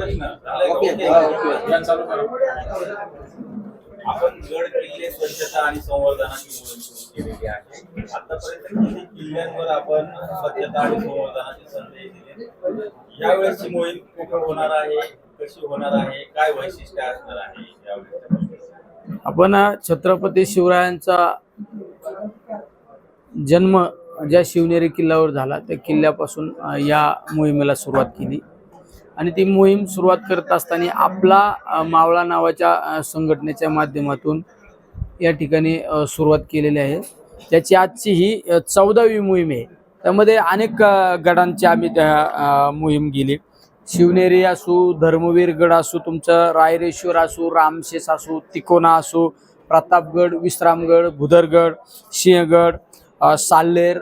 प्रश्न आपण गड किल्ले स्वच्छता आणि संवर्धनाची मोहीम सुरू केलेली आहे। आतापर्यंत किती किल्ल्यांवर आपण स्वच्छता आणि संवर्धनाचे संदेश दिले, यावेळेसची मोहीम कुठे होणार आहे, कशी होणार आहे, काय वैशिष्ट्य असणार आहे यावेळेस? आपण छत्रपती शिवरायांचा जन्म ज्या शिवनेरी किल्ल्यावर झाला त्या किल्ल्यापासून या मोहिमेला सुरुवात केली आणि ती मोहीम सुरुवात करत असताना आपला मावळा नावाच्या संघटनेच्या माध्यमातून या ठिकाणी सुरुवात केलेली आहे। त्याची आजची ही 14वी मोहीम आहे। त्यामध्ये अनेक गडांची आम्ही त्या मोहीम गेली। शिवनेरी असू, धर्मवीर गड असू, तुमचं रायरेश्वर असू, रामशेष असू, तिकोना असू, प्रतापगड, विश्रामगड, भुदरगड, सिंहगड, साल्हेर,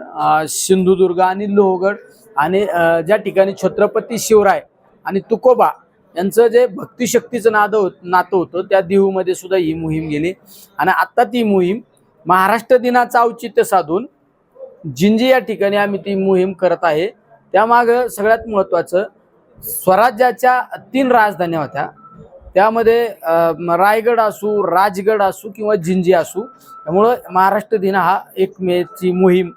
सिंधुदुर्ग आणि लोहगड आणि ज्या ठिकाणी छत्रपती शिवराय आणि तुकोबा यांचं जे भक्तिशक्तीचं नातं होतं त्या देहूमध्ये सुद्धा ही मोहीम गेली। आणि आता ती मोहीम महाराष्ट्र दिनाचं औचित्य साधून जिंजी या ठिकाणी आम्ही ती मोहीम करत आहे। त्यामागं सगळ्यात महत्त्वाचं, स्वराज्याच्या 3 राजधान्या होत्या, त्यामध्ये रायगड असू, राजगड असू किंवा जिंजी असू, त्यामुळं महाराष्ट्र दिन हा 1 मेची मोहीम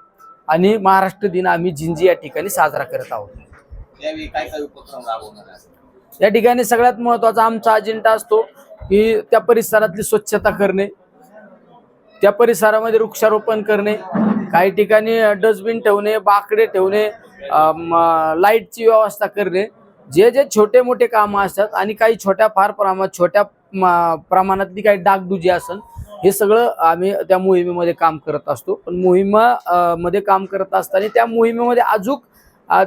आणि महाराष्ट्र दिन आम्ही जिंजी या ठिकाणी साजरा करत आहोत। यावेळी काय काय उपक्रम राबवणार आहे? या ठिकाणी सगळ्यात महत्त्वाचा आमचा अजेंडा असतो की त्या परिसरातली स्वच्छता करणे, त्या परिसरामध्ये वृक्षारोपण करणे, काही ठिकाणी डस्टबिन ठेवणे, बाकडे ठेवणे, लाईटची व्यवस्था करणे, जे जे छोटे मोठे कामं असतात आणि काही छोट्या प्रमाणातली काही डागडुजी असेल, हे सगळं आम्ही त्या मोहिमेमध्ये काम करत असतो। पण मोहिमेमध्ये काम करत असताना त्या मोहिमेमध्ये अजून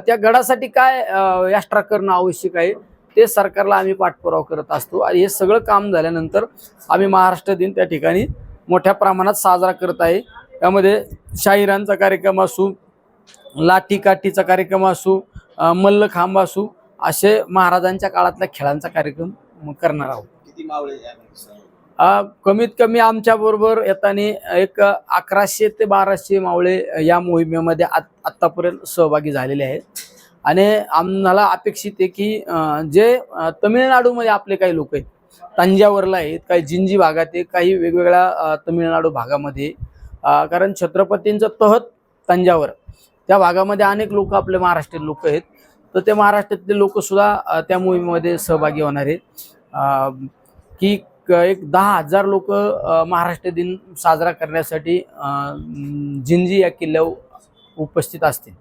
त्या गडासाठी काय एक्स्ट्रा करणं आवश्यक आहे ते सरकारला आम्ही पाठपुरावा करत असतो। आणि हे सगळं काम झाल्यानंतर आम्ही महाराष्ट्र दिन त्या ठिकाणी मोठ्या प्रमाणात साजरा करत आहे। त्यामध्ये शाहिरांचा कार्यक्रम असू, लाठी काठीचा कार्यक्रम असू, मल्लखांब असू, असे महाराजांच्या काळातल्या खेळांचा कार्यक्रम करणार आहोत। किती मावळे? कमीत कमी आमच्या बरोबर येताना एक 1100 ते 1200 मावळे या मोहिमेमध्ये आत्तापर्यंत सहभागी झालेले आहेत। आणि आम्हाला अपेक्षित आहे की जे तमिळनाडूमध्ये आपले काही लोक आहेत, तंजावरला आहेत, काही जिंजी भागात आहे, काही वेगवेगळ्या तमिळनाडू भागामध्ये, कारण छत्रपतींचं तहत तंजावर, त्या भागामध्ये अनेक लोक आपले महाराष्ट्रीयन लोक आहेत, तर ते महाराष्ट्रातले लोक सुद्धा त्या मोहिमेमध्ये सहभागी होणार आहेत की एक 10,000 लोक महाराष्ट्र दिन साजरा करण्यासाठी जिंजी या किल्ल्यावर उपस्थित असतील।